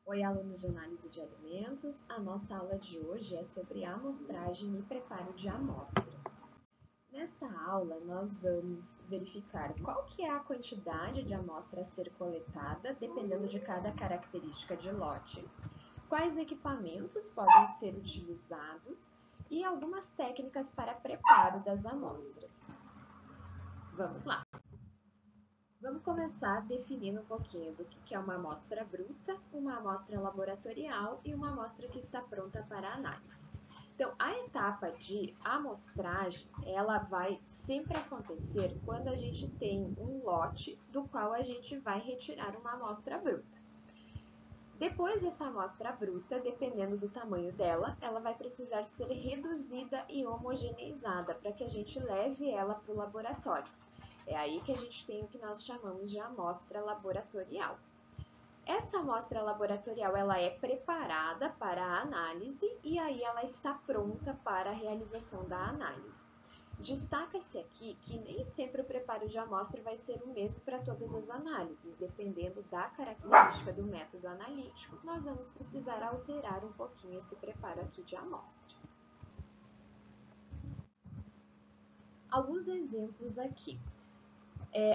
Oi, alunos de análise de alimentos. A nossa aula de hoje é sobre amostragem e preparo de amostras. Nesta aula, nós vamos verificar qual que é a quantidade de amostra a ser coletada, dependendo de cada característica de lote, quais equipamentos podem ser utilizados e algumas técnicas para preparo das amostras. Vamos lá! Vamos começar definindo um pouquinho do que é uma amostra bruta, uma amostra laboratorial e uma amostra que está pronta para análise. Então, a etapa de amostragem, ela vai sempre acontecer quando a gente tem um lote do qual a gente vai retirar uma amostra bruta. Depois dessa amostra bruta, dependendo do tamanho dela, ela vai precisar ser reduzida e homogeneizada para que a gente leve ela para o laboratório. É aí que a gente tem o que nós chamamos de amostra laboratorial. Essa amostra laboratorial ela é preparada para a análise e aí ela está pronta para a realização da análise. Destaca-se aqui que nem sempre o preparo de amostra vai ser o mesmo para todas as análises, dependendo da característica do método analítico, nós vamos precisar alterar um pouquinho esse preparo aqui de amostra. Alguns exemplos aqui.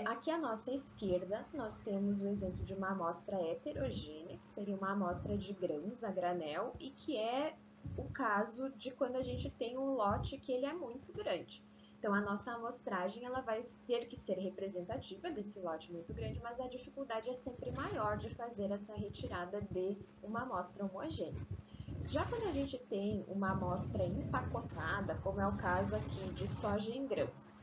Aqui à nossa esquerda, nós temos o exemplo de uma amostra heterogênea, que seria uma amostra de grãos a granel, e que é o caso de quando a gente tem um lote que ele é muito grande. Então, a nossa amostragem ela vai ter que ser representativa desse lote muito grande, mas a dificuldade é sempre maior de fazer essa retirada de uma amostra homogênea. Já quando a gente tem uma amostra empacotada, como é o caso aqui de soja em grãos,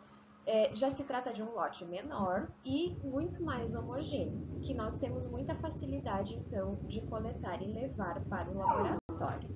já se trata de um lote menor e muito mais homogêneo, que nós temos muita facilidade, então, de coletar e levar para o laboratório.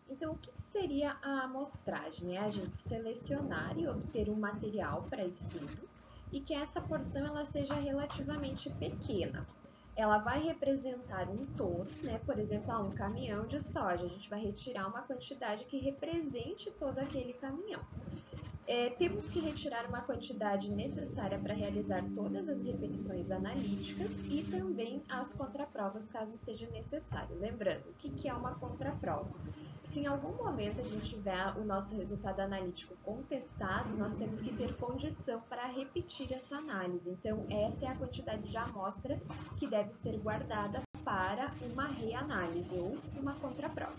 Então, o que seria a amostragem? É a gente selecionar e obter um material para estudo e que essa porção ela seja relativamente pequena. Ela vai representar um todo, né? Por exemplo, um caminhão de soja. A gente vai retirar uma quantidade que represente todo aquele caminhão. Temos que retirar uma quantidade necessária para realizar todas as repetições analíticas e também as contraprovas, caso seja necessário. Lembrando, o que é uma contraprova? Se em algum momento a gente tiver o nosso resultado analítico contestado, nós temos que ter condição para repetir essa análise. Então, essa é a quantidade de amostra que deve ser guardada para uma reanálise ou uma contraprova.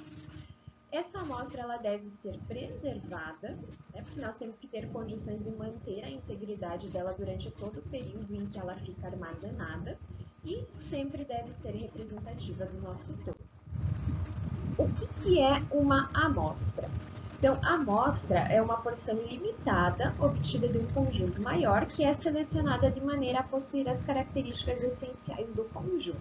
Essa amostra ela deve ser preservada, né, porque nós temos que ter condições de manter a integridade dela durante todo o período em que ela fica armazenada e sempre deve ser representativa do nosso todo. O que é uma amostra? Então, a amostra é uma porção limitada obtida de um conjunto maior que é selecionada de maneira a possuir as características essenciais do conjunto.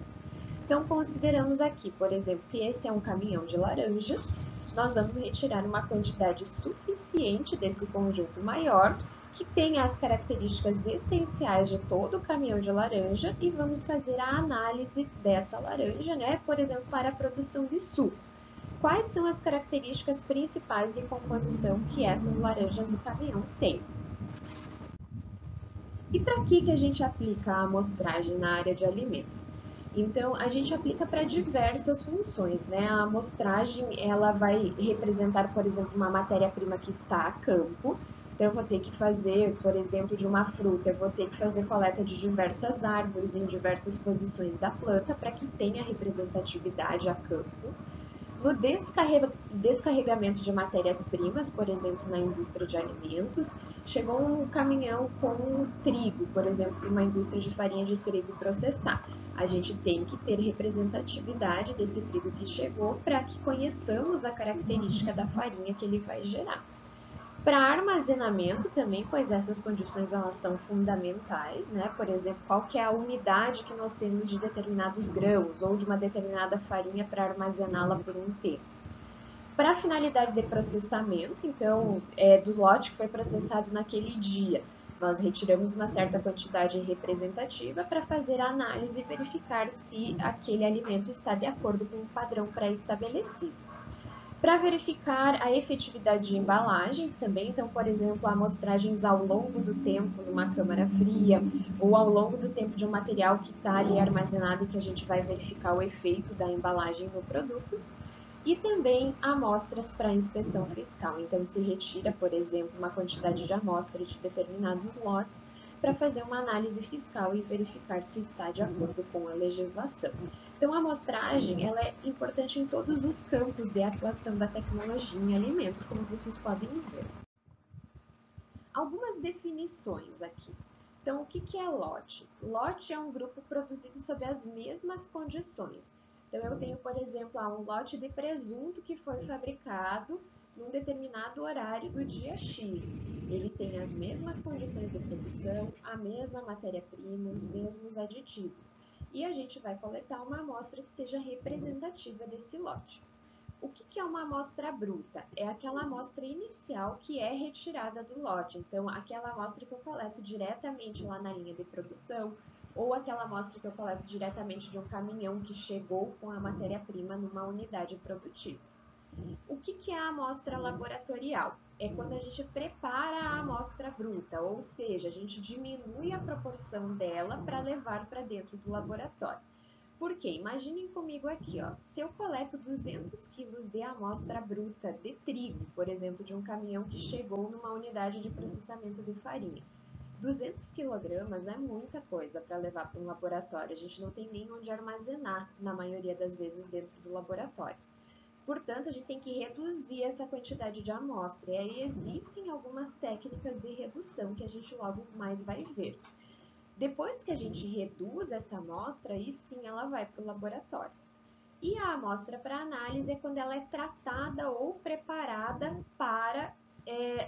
Então, consideramos aqui, por exemplo, que esse é um caminhão de laranjas. Nós vamos retirar uma quantidade suficiente desse conjunto maior, que tenha as características essenciais de todo o caminhão de laranja e vamos fazer a análise dessa laranja, né? Por exemplo, para a produção de suco. Quais são as características principais de composição que essas laranjas do caminhão têm? E para que a gente aplica a amostragem na área de alimentos? Então, a gente aplica para diversas funções, né? A amostragem, ela vai representar, por exemplo, uma matéria-prima que está a campo. Então, eu vou ter que fazer, por exemplo, de uma fruta, eu vou ter que fazer coleta de diversas árvores em diversas posições da planta para que tenha representatividade a campo. No descarregamento de matérias-primas, por exemplo, na indústria de alimentos, chegou um caminhão com trigo, por exemplo, uma indústria de farinha de trigo processar. A gente tem que ter representatividade desse trigo que chegou para que conheçamos a característica da farinha que ele vai gerar. Para armazenamento também, pois essas condições elas são fundamentais, né? Por exemplo, qual que é a umidade que nós temos de determinados grãos ou de uma determinada farinha para armazená-la por um tempo. Para a finalidade de processamento, então, do lote que foi processado naquele dia, nós retiramos uma certa quantidade representativa para fazer a análise e verificar se aquele alimento está de acordo com o padrão pré-estabelecido. Para verificar a efetividade de embalagens também, então, por exemplo, amostragens ao longo do tempo numa câmara fria, ou ao longo do tempo de um material que está ali armazenado e que a gente vai verificar o efeito da embalagem no produto. E também amostras para inspeção fiscal. Então, se retira, por exemplo, uma quantidade de amostra de determinados lotes para fazer uma análise fiscal e verificar se está de acordo com a legislação. Então, a amostragem ela é importante em todos os campos de atuação da tecnologia em alimentos, como vocês podem ver. Algumas definições aqui. Então, o que é lote? Lote é um grupo produzido sob as mesmas condições. Então, eu tenho, por exemplo, um lote de presunto que foi fabricado num determinado horário do dia X. Ele tem as mesmas condições de produção, a mesma matéria-prima, os mesmos aditivos. E a gente vai coletar uma amostra que seja representativa desse lote. O que é uma amostra bruta? É aquela amostra inicial que é retirada do lote. Então, aquela amostra que eu coleto diretamente lá na linha de produção, ou aquela amostra que eu coleto diretamente de um caminhão que chegou com a matéria-prima numa unidade produtiva. O que é a amostra laboratorial? É quando a gente prepara a amostra bruta, ou seja, a gente diminui a proporção dela para levar para dentro do laboratório. Por quê? Imaginem comigo aqui, ó, se eu coleto 200 kg de amostra bruta de trigo, por exemplo, de um caminhão que chegou numa unidade de processamento de farinha. 200 kg é muita coisa para levar para um laboratório, a gente não tem nem onde armazenar, na maioria das vezes, dentro do laboratório. Portanto, a gente tem que reduzir essa quantidade de amostra, e aí existem algumas técnicas de redução que a gente logo mais vai ver. Depois que a gente reduz essa amostra, aí sim ela vai para o laboratório. E a amostra para análise é quando ela é tratada ou preparada para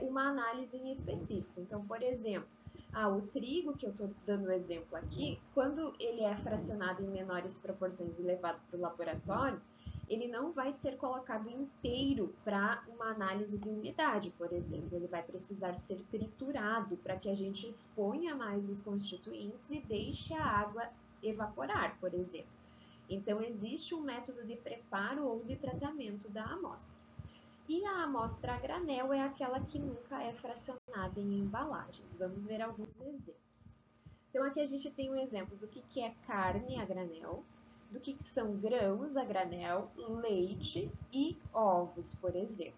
uma análise em específico. Então, por exemplo, o trigo, que eu estou dando o exemplo aqui, quando ele é fracionado em menores proporções e levado para o laboratório, ele não vai ser colocado inteiro para uma análise de umidade, por exemplo. Ele vai precisar ser triturado para que a gente exponha mais os constituintes e deixe a água evaporar, por exemplo. Então, existe um método de preparo ou de tratamento da amostra. E a amostra a granel é aquela que nunca é fracionada em embalagens. Vamos ver alguns exemplos. Então, aqui a gente tem um exemplo do que é carne a granel, do que são grãos a granel, leite e ovos, por exemplo.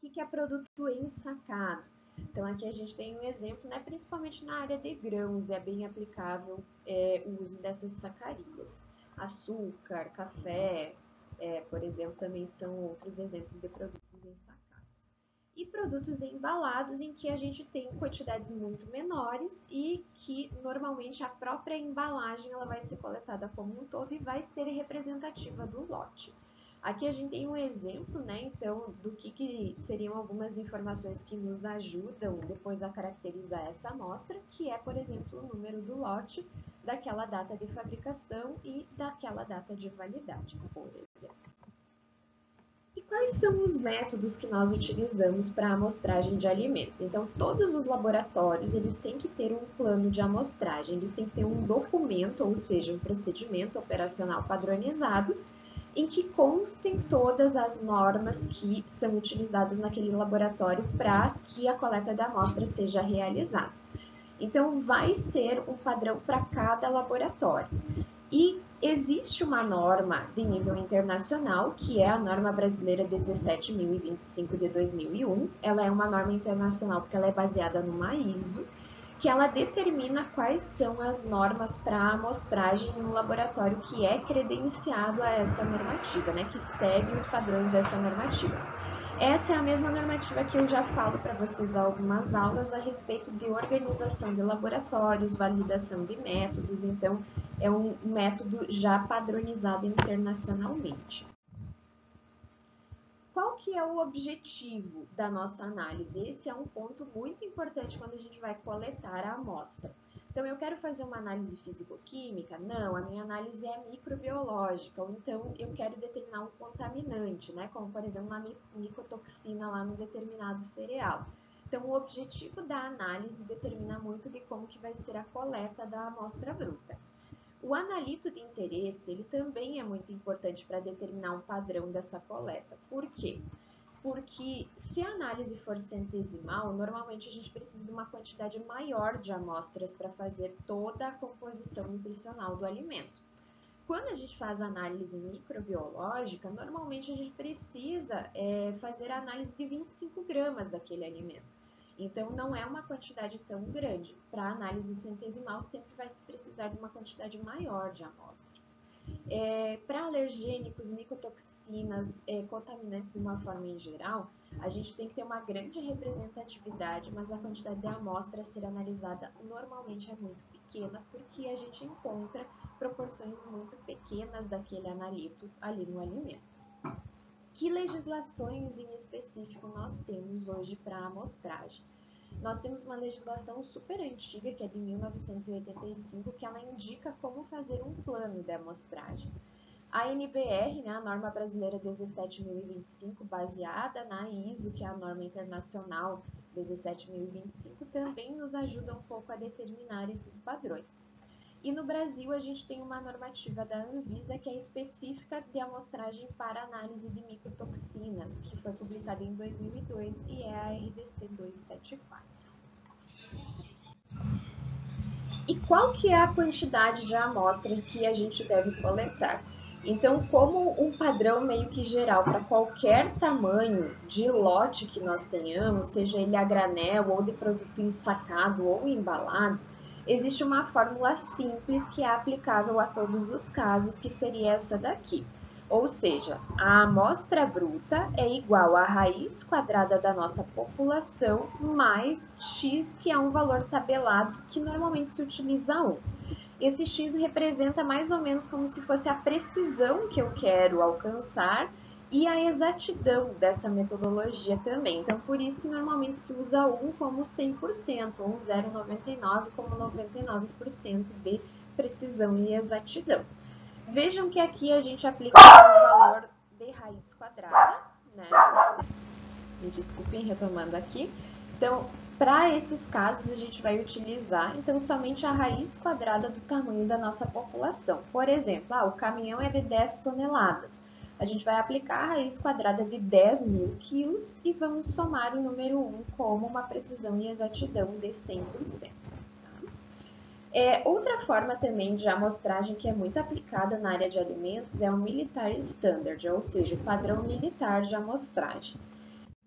O que é produto ensacado? Então, aqui a gente tem um exemplo, né, principalmente na área de grãos, é bem aplicável o uso dessas sacarias. Açúcar, café, por exemplo, também são outros exemplos de produtos ensacados. E produtos embalados em que a gente tem quantidades muito menores e que normalmente a própria embalagem ela vai ser coletada como um todo e vai ser representativa do lote. Aqui a gente tem um exemplo, né, então, do que seriam algumas informações que nos ajudam depois a caracterizar essa amostra, que é, por exemplo, o número do lote, daquela data de fabricação e daquela data de validade, por exemplo. E quais são os métodos que nós utilizamos para a amostragem de alimentos? Então, todos os laboratórios, eles têm que ter um plano de amostragem, eles têm que ter um documento, ou seja, um procedimento operacional padronizado, em que constem todas as normas que são utilizadas naquele laboratório para que a coleta da amostra seja realizada. Então, vai ser um padrão para cada laboratório. E existe uma norma de nível internacional, que é a norma brasileira 17.025 de 2001. Ela é uma norma internacional porque ela é baseada numa ISO, que ela determina quais são as normas para a amostragem em um laboratório que é credenciado a essa normativa, né, que segue os padrões dessa normativa. Essa é a mesma normativa que eu já falo para vocês há algumas aulas a respeito de organização de laboratórios, validação de métodos, então é um método já padronizado internacionalmente. Qual que é o objetivo da nossa análise? Esse é um ponto muito importante quando a gente vai coletar a amostra. Então, eu quero fazer uma análise físico-química? Não, a minha análise é microbiológica, ou então eu quero determinar um contaminante, né? Como, por exemplo, uma micotoxina lá no determinado cereal. Então, o objetivo da análise determina muito de como que vai ser a coleta da amostra bruta. O analito de interesse, ele também é muito importante para determinar um padrão dessa coleta. Por quê? Porque se a análise for centesimal, normalmente a gente precisa de uma quantidade maior de amostras para fazer toda a composição nutricional do alimento. Quando a gente faz análise microbiológica, normalmente a gente precisa fazer a análise de 25 gramas daquele alimento. Então, não é uma quantidade tão grande. Para análise centesimal, sempre vai se precisar de uma quantidade maior de amostra. Para alergênicos, micotoxinas, contaminantes de uma forma em geral, a gente tem que ter uma grande representatividade, mas a quantidade de amostra a ser analisada normalmente é muito pequena, porque a gente encontra proporções muito pequenas daquele analito ali no alimento. Que legislações em específico nós temos hoje para a amostragem? Nós temos uma legislação super antiga, que é de 1985, que ela indica como fazer um plano de amostragem. A NBR, né, a norma brasileira 17.025, baseada na ISO, que é a norma internacional 17.025, também nos ajuda um pouco a determinar esses padrões. E no Brasil, a gente tem uma normativa da Anvisa que é específica de amostragem para análise de micotoxinas, que foi publicada em 2002 e é a RDC 274. E qual que é a quantidade de amostra que a gente deve coletar? Então, como um padrão meio que geral para qualquer tamanho de lote que nós tenhamos, seja ele a granel ou de produto ensacado ou embalado, existe uma fórmula simples que é aplicável a todos os casos, que seria essa daqui. Ou seja, a amostra bruta é igual à raiz quadrada da nossa população mais x, que é um valor tabelado que normalmente se utiliza 1. Esse x representa mais ou menos como se fosse a precisão que eu quero alcançar e a exatidão dessa metodologia também. Então, por isso que normalmente se usa 1 como 100%, ou 0,99 como 99% de precisão e exatidão. Vejam que aqui a gente aplica o valor de raiz quadrada, né? Me desculpem, retomando aqui. Então, para esses casos, a gente vai utilizar, então, somente a raiz quadrada do tamanho da nossa população. Por exemplo, o caminhão é de 10 toneladas. A gente vai aplicar a raiz quadrada de 10.000 quilos e vamos somar o número 1 como uma precisão e exatidão de 100%. Outra forma também de amostragem que é muito aplicada na área de alimentos é o Military Standard, ou seja, o padrão militar de amostragem.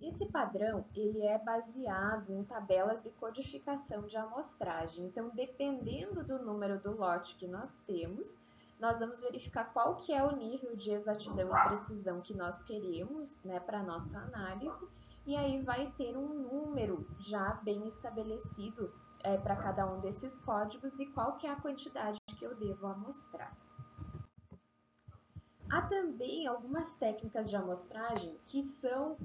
Esse padrão ele é baseado em tabelas de codificação de amostragem. Então, dependendo do número do lote que nós temos, nós vamos verificar qual que é o nível de exatidão e precisão que nós queremos, né, para a nossa análise, e aí vai ter um número já bem estabelecido para cada um desses códigos de qual que é a quantidade que eu devo amostrar. Há também algumas técnicas de amostragem que são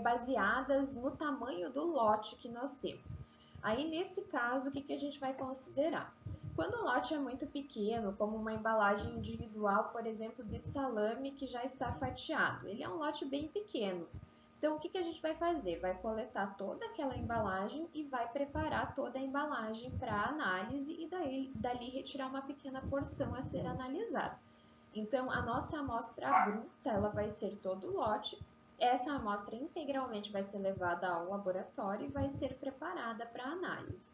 baseadas no tamanho do lote que nós temos. Aí, nesse caso, o que a gente vai considerar? Quando o lote é muito pequeno, como uma embalagem individual, por exemplo, de salame que já está fatiado, ele é um lote bem pequeno. Então, o que a gente vai fazer? Vai coletar toda aquela embalagem e vai preparar toda a embalagem para análise e dali retirar uma pequena porção a ser analisada. Então, a nossa amostra bruta, ela vai ser todo o lote. Essa amostra integralmente vai ser levada ao laboratório e vai ser preparada para análise.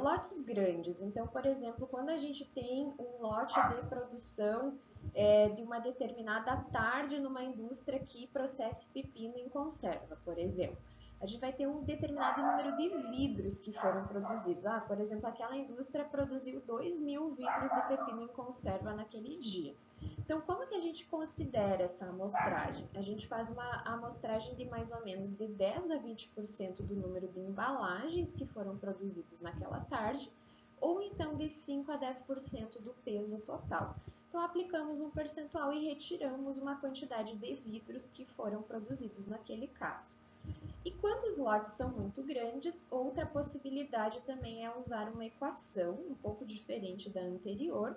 Lotes grandes, então, por exemplo, quando a gente tem um lote de produção de uma determinada tarde numa indústria que processe pepino em conserva, por exemplo, a gente vai ter um determinado número de vidros que foram produzidos. Por exemplo, aquela indústria produziu 2.000 vidros de pepino em conserva naquele dia. Então, como que a gente considera essa amostragem? A gente faz uma amostragem de mais ou menos de 10 a 20% do número de embalagens que foram produzidos naquela tarde, ou então de 5 a 10% do peso total. Então, aplicamos um percentual e retiramos uma quantidade de vidros que foram produzidos naquele caso. E quando os lotes são muito grandes, outra possibilidade também é usar uma equação um pouco diferente da anterior,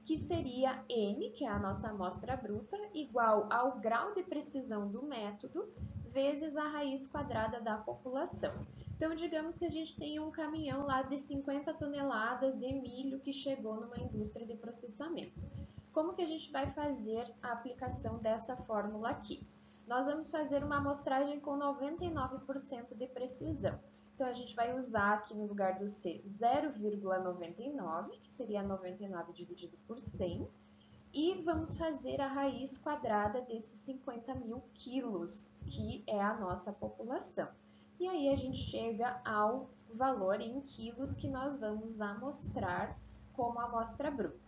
que seria N, que é a nossa amostra bruta, igual ao grau de precisão do método, vezes a raiz quadrada da população. Então, digamos que a gente tem um caminhão lá de 50 toneladas de milho que chegou numa indústria de processamento. Como que a gente vai fazer a aplicação dessa fórmula aqui? Nós vamos fazer uma amostragem com 99% de precisão. Então, a gente vai usar aqui no lugar do C 0,99, que seria 99 dividido por 100, e vamos fazer a raiz quadrada desses 50 mil quilos, que é a nossa população. E aí a gente chega ao valor em quilos que nós vamos amostrar como amostra bruta.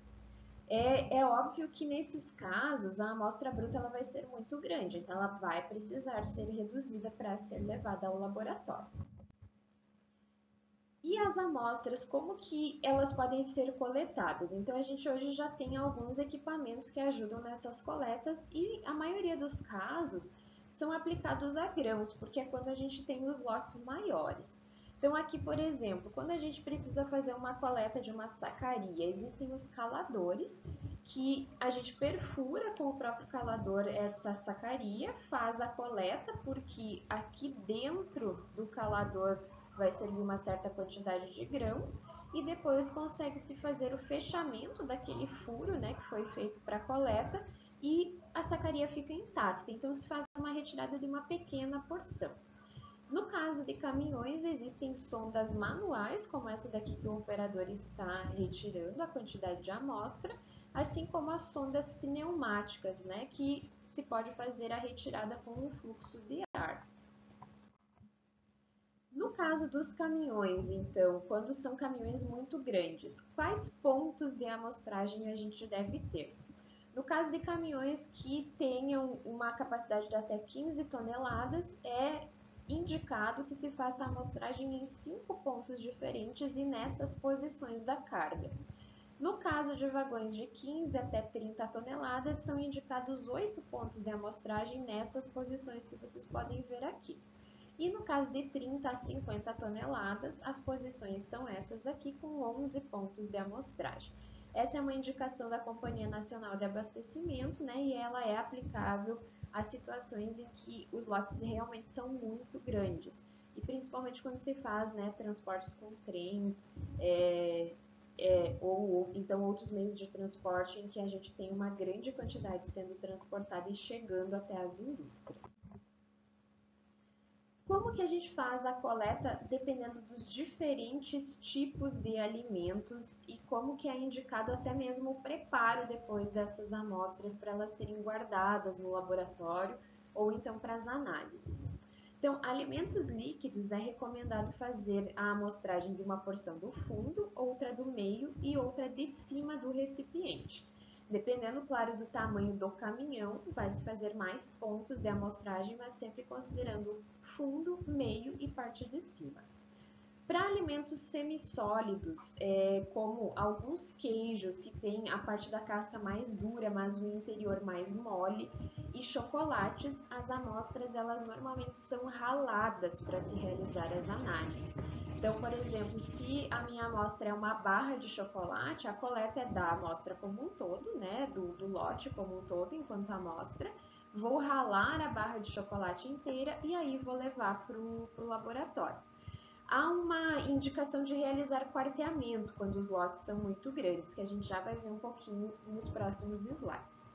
É óbvio que nesses casos a amostra bruta ela vai ser muito grande, então ela vai precisar ser reduzida para ser levada ao laboratório. E as amostras, como que elas podem ser coletadas? Então, a gente hoje já tem alguns equipamentos que ajudam nessas coletas e a maioria dos casos são aplicados a grãos, porque é quando a gente tem os lotes maiores. Então, aqui, por exemplo, quando a gente precisa fazer uma coleta de uma sacaria, existem os caladores, que a gente perfura com o próprio calador essa sacaria, faz a coleta, porque aqui dentro do calador vai servir uma certa quantidade de grãos e depois consegue-se fazer o fechamento daquele furo, né, que foi feito para a coleta e a sacaria fica intacta. Então se faz uma retirada de uma pequena porção. No caso de caminhões, existem sondas manuais, como essa daqui que o operador está retirando a quantidade de amostra, assim como as sondas pneumáticas, né, que se pode fazer a retirada com um fluxo de ar. No caso dos caminhões, então, quando são caminhões muito grandes, quais pontos de amostragem a gente deve ter? No caso de caminhões que tenham uma capacidade de até 15 toneladas, é indicado que se faça a amostragem em 5 pontos diferentes e nessas posições da carga. No caso de vagões de 15 até 30 toneladas, são indicados 8 pontos de amostragem nessas posições que vocês podem ver aqui. E no caso de 30 a 50 toneladas, as posições são essas aqui, com 11 pontos de amostragem. Essa é uma indicação da Companhia Nacional de Abastecimento, né, e ela é aplicável a situações em que os lotes realmente são muito grandes. E principalmente quando se faz, né, transportes com trem, ou então outros meios de transporte em que a gente tem uma grande quantidade sendo transportada e chegando até as indústrias. Como que a gente faz a coleta dependendo dos diferentes tipos de alimentos e como que é indicado até mesmo o preparo depois dessas amostras para elas serem guardadas no laboratório ou então para as análises. Então, alimentos líquidos é recomendado fazer a amostragem de uma porção do fundo, outra do meio e outra de cima do recipiente. Dependendo, claro, do tamanho do caminhão, vai se fazer mais pontos de amostragem, mas sempre considerando fundo, meio e parte de cima. Para alimentos semissólidos, como alguns queijos que têm a parte da casca mais dura, mas o interior mais mole, e chocolates, as amostras elas normalmente são raladas para se realizar as análises. Então, por exemplo, se a minha amostra é uma barra de chocolate, a coleta é da amostra como um todo, né, do lote como um todo, enquanto amostra. Vou ralar a barra de chocolate inteira e aí vou levar para o laboratório. Há uma indicação de realizar quarteamento quando os lotes são muito grandes, que a gente já vai ver um pouquinho nos próximos slides.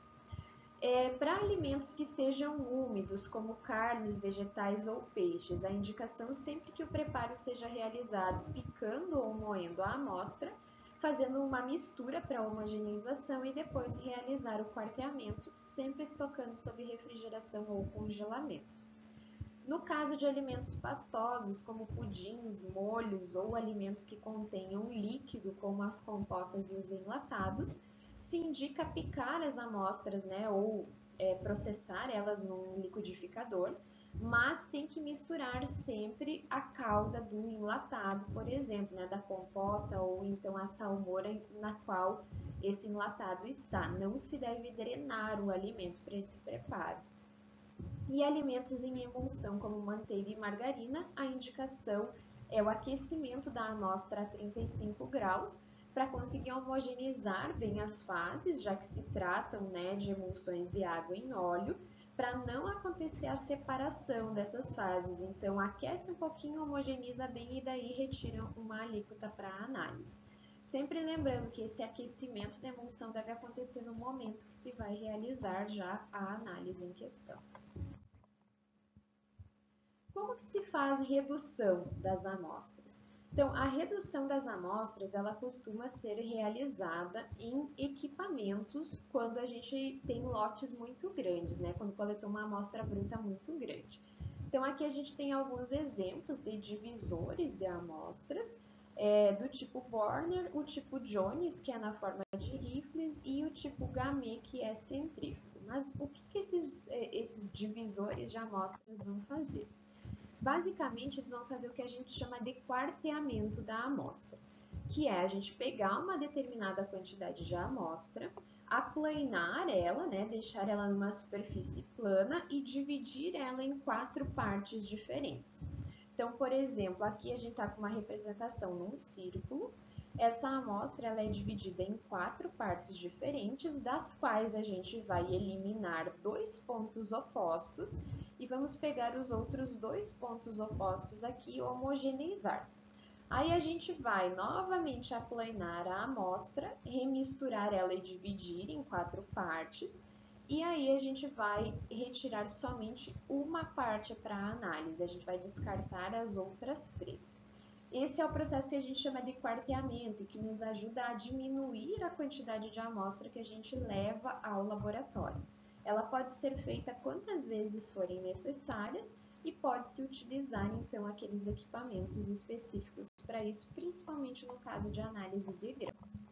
Para alimentos que sejam úmidos, como carnes, vegetais ou peixes, a indicação sempre que o preparo seja realizado picando ou moendo a amostra, fazendo uma mistura para homogeneização e depois realizar o quarteamento, sempre estocando sob refrigeração ou congelamento. No caso de alimentos pastosos, como pudins, molhos ou alimentos que contenham líquido, como as compotas e os enlatados, se indica picar as amostras, né, ou processar elas num liquidificador, mas tem que misturar sempre a calda do enlatado, por exemplo, né, da compota ou então a salmoura na qual esse enlatado está. Não se deve drenar o alimento para esse preparo. E alimentos em emulsão, como manteiga e margarina, a indicação é o aquecimento da amostra a 35 graus para conseguir homogeneizar bem as fases, já que se tratam, né, de emulsões de água em óleo, para não acontecer a separação dessas fases. Então, aquece um pouquinho, homogeniza bem e daí retira uma alíquota para análise. Sempre lembrando que esse aquecimento da emulsão deve acontecer no momento que se vai realizar já a análise em questão. Como que se faz redução das amostras? Então, a redução das amostras, ela costuma ser realizada em equipamentos quando a gente tem lotes muito grandes, né? Quando coletou uma amostra bruta muito grande. Então, aqui a gente tem alguns exemplos de divisores de amostras, do tipo Borner, o tipo Jones, que é na forma de rifles, e o tipo Gamay, que é centrífugo. Mas o que esses divisores de amostras vão fazer? Basicamente, eles vão fazer o que a gente chama de quarteamento da amostra, que é a gente pegar uma determinada quantidade de amostra, aplanar ela, né, deixar ela numa superfície plana e dividir ela em 4 partes diferentes. Então, por exemplo, aqui a gente está com uma representação num círculo. Essa amostra ela é dividida em 4 partes diferentes, das quais a gente vai eliminar 2 pontos opostos e vamos pegar os outros 2 pontos opostos aqui e homogeneizar. Aí a gente vai novamente aplanar a amostra, remisturar ela e dividir em 4 partes. E aí a gente vai retirar somente uma parte para a análise, a gente vai descartar as outras 3. Esse é o processo que a gente chama de quarteamento e que nos ajuda a diminuir a quantidade de amostra que a gente leva ao laboratório. Ela pode ser feita quantas vezes forem necessárias e pode-se utilizar, então, aqueles equipamentos específicos para isso, principalmente no caso de análise de grãos.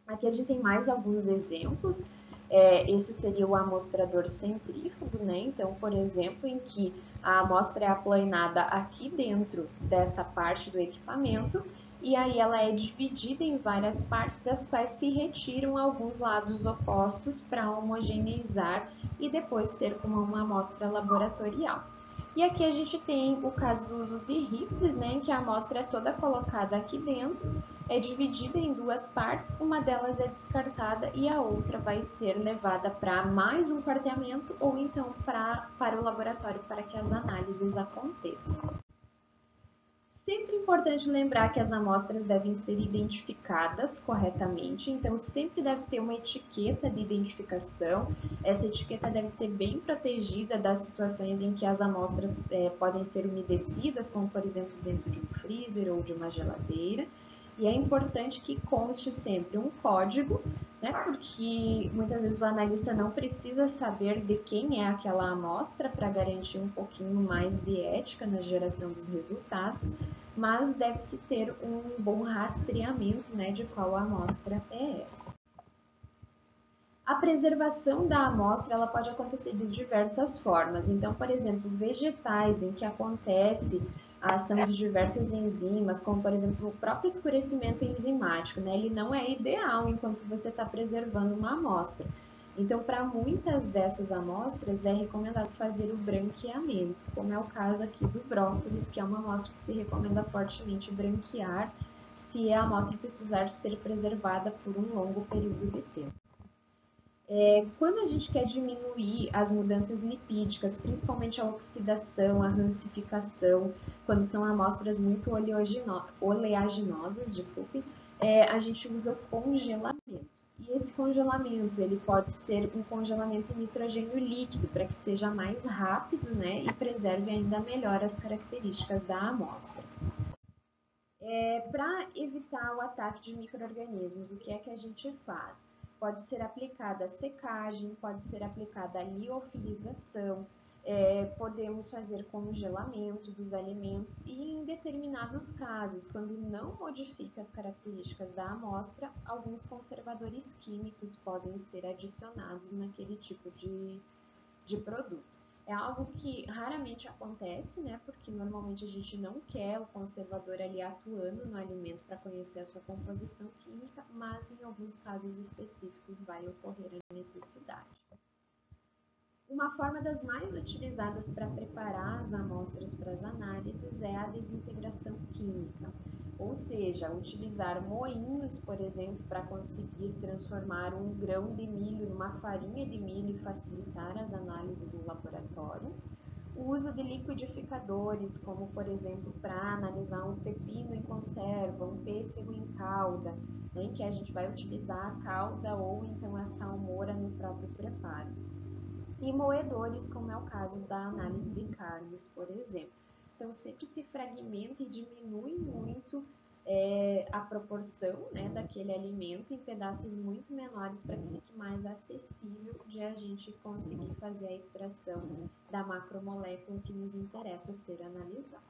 Aqui a gente tem mais alguns exemplos. Esse seria o amostrador centrífugo, né? Então, por exemplo, em que a amostra é aplanada aqui dentro dessa parte do equipamento e aí ela é dividida em várias partes, das quais se retiram alguns lados opostos para homogeneizar e depois ter como uma amostra laboratorial. E aqui a gente tem o caso do uso de rifles, né, em que a amostra é toda colocada aqui dentro, é dividida em 2 partes, uma delas é descartada e a outra vai ser levada para mais um quarteamento ou então para o laboratório para que as análises aconteçam. Sempre importante lembrar que as amostras devem ser identificadas corretamente, então sempre deve ter uma etiqueta de identificação. Essa etiqueta deve ser bem protegida das situações em que as amostras podem ser umedecidas, como por exemplo dentro de um freezer ou de uma geladeira. E é importante que conste sempre um código, né, porque muitas vezes o analista não precisa saber de quem é aquela amostra para garantir um pouquinho mais de ética na geração dos resultados, mas deve-se ter um bom rastreamento, né, de qual amostra é essa. A preservação da amostra ela pode acontecer de diversas formas. Então, por exemplo, vegetais em que acontece a ação de diversas enzimas, como por exemplo o próprio escurecimento enzimático, né? Ele não é ideal enquanto você está preservando uma amostra. Então, para muitas dessas amostras é recomendado fazer o branqueamento, como é o caso aqui do brócolis, que é uma amostra que se recomenda fortemente branquear se a amostra precisar ser preservada por um longo período de tempo. Quando a gente quer diminuir as mudanças lipídicas, principalmente a oxidação, a rancificação, quando são amostras muito oleaginosas, a gente usa o congelamento. E esse congelamento ele pode ser um congelamento em nitrogênio líquido, para que seja mais rápido, né, e preserve ainda melhor as características da amostra. Para evitar o ataque de micro-organismos, o que é que a gente faz? Pode ser aplicada a secagem, pode ser aplicada a liofilização, podemos fazer congelamento dos alimentos e, em determinados casos, quando não modifica as características da amostra, alguns conservadores químicos podem ser adicionados naquele tipo de produto. É algo que raramente acontece, né? Porque normalmente a gente não quer o conservador ali atuando no alimento para conhecer a sua composição química, mas em alguns casos específicos vai ocorrer a necessidade. Uma forma das mais utilizadas para preparar as amostras para as análises é a desintegração química. Ou seja, utilizar moinhos, por exemplo, para conseguir transformar um grão de milho numa farinha de milho e facilitar as análises no laboratório. O uso de liquidificadores, como por exemplo para analisar um pepino em conserva, um pêssego em calda, né, em que a gente vai utilizar a calda ou então a salmoura no próprio preparo. E moedores, como é o caso da análise de carnes, por exemplo. Então, sempre se fragmenta e diminui muito a proporção, né, daquele alimento em pedaços muito menores para que fique mais acessível de a gente conseguir fazer a extração da macromolécula que nos interessa ser analisada.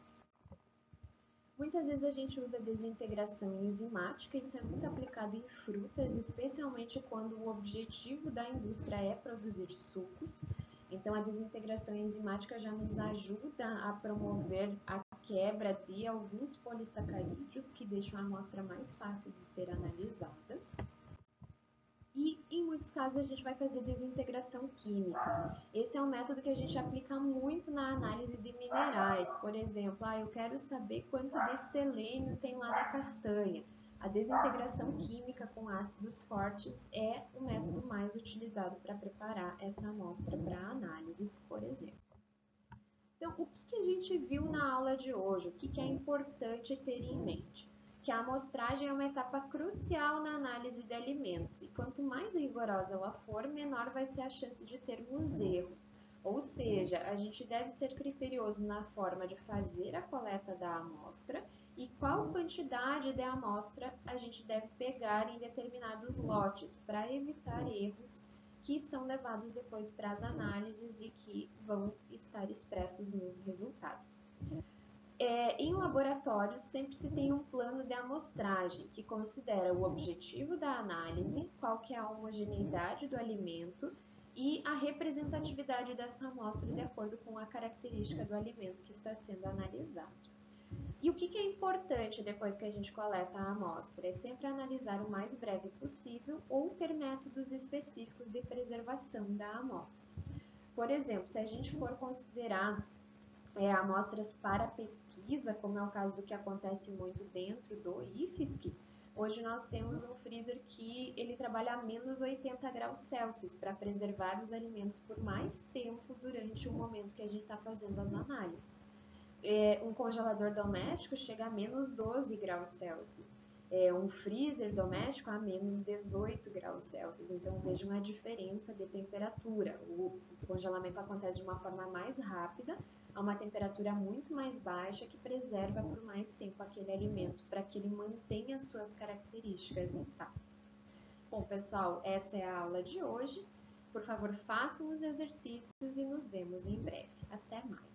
Muitas vezes a gente usa desintegração enzimática, isso é muito aplicado em frutas, especialmente quando o objetivo da indústria é produzir sucos. Então, a desintegração enzimática já nos ajuda a promover a quebra de alguns polissacarídeos que deixam a amostra mais fácil de ser analisada. E, em muitos casos, a gente vai fazer desintegração química. Esse é um método que a gente aplica muito na análise de minerais. Por exemplo, eu quero saber quanto de selênio tem lá na castanha. A desintegração química com ácidos fortes é o método mais utilizado para preparar essa amostra para análise, por exemplo. Então, o que a gente viu na aula de hoje? O que é importante ter em mente? Que a amostragem é uma etapa crucial na análise de alimentos e quanto mais rigorosa ela for, menor vai ser a chance de termos erros. Ou seja, a gente deve ser criterioso na forma de fazer a coleta da amostra e qual quantidade de amostra a gente deve pegar em determinados lotes para evitar erros que são levados depois para as análises e que vão estar expressos nos resultados. Em laboratórios, sempre se tem um plano de amostragem, que considera o objetivo da análise, qual que é a homogeneidade do alimento e a representatividade dessa amostra de acordo com a característica do alimento que está sendo analisado. E o que é importante depois que a gente coleta a amostra? É sempre analisar o mais breve possível ou ter métodos específicos de preservação da amostra. Por exemplo, se a gente for considerar amostras para pesquisa, como é o caso do que acontece muito dentro do IFSC, hoje nós temos um freezer que ele trabalha a menos 80 graus Celsius para preservar os alimentos por mais tempo durante o momento que a gente está fazendo as análises. Um congelador doméstico chega a menos 12 graus Celsius. Um freezer doméstico a menos 18 graus Celsius. Então, vejam a diferença de temperatura. O congelamento acontece de uma forma mais rápida, a uma temperatura muito mais baixa, que preserva por mais tempo aquele alimento, para que ele mantenha suas características intactas. Bom, pessoal, essa é a aula de hoje. Por favor, façam os exercícios e nos vemos em breve. Até mais!